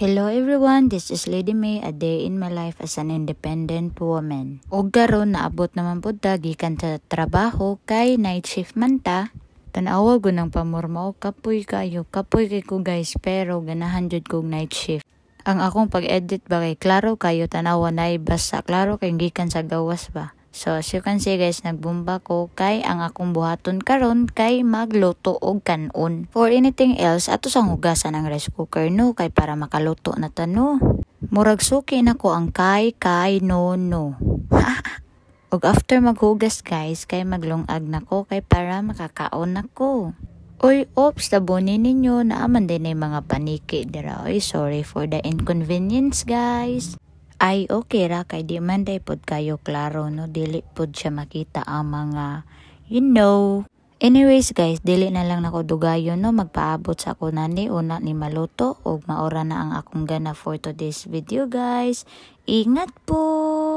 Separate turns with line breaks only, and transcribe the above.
Hello everyone, this is Lady May, a day in my life as an independent woman. Og karon naabot naman pud ta gikan sa trabaho kay night shift man ta. Tanawa ko ng pamormo, kapoy kay ko guys, pero ganahan jud kog night shift. Ang akong pag-edit ba kay klaro kayo tanawa na basta klaro kay gikan sa gawas ba. So as you can see guys, nagbumba ko kay ang akong buhaton karon kay magluto og kanon. For anything else, ato sang hugasan ang rice cooker no kay para makaluto na tano. Murag suki na ko ang kay no. Og after maghugas guys, kay maglungag na ko kay para makakaon na ko. Oy, ops, tabunin ninyo na aman din ay mga paniki dira. Oy, sorry for the inconvenience guys. Ay okay ra kay di man day pod kayo klaro no, dili pod siya makita ang mga Anyways guys, dili na lang nako dugayon no, magpaabot sa ako nani una ni maluto og maora na ang akong gana for today's video guys. Ingat po.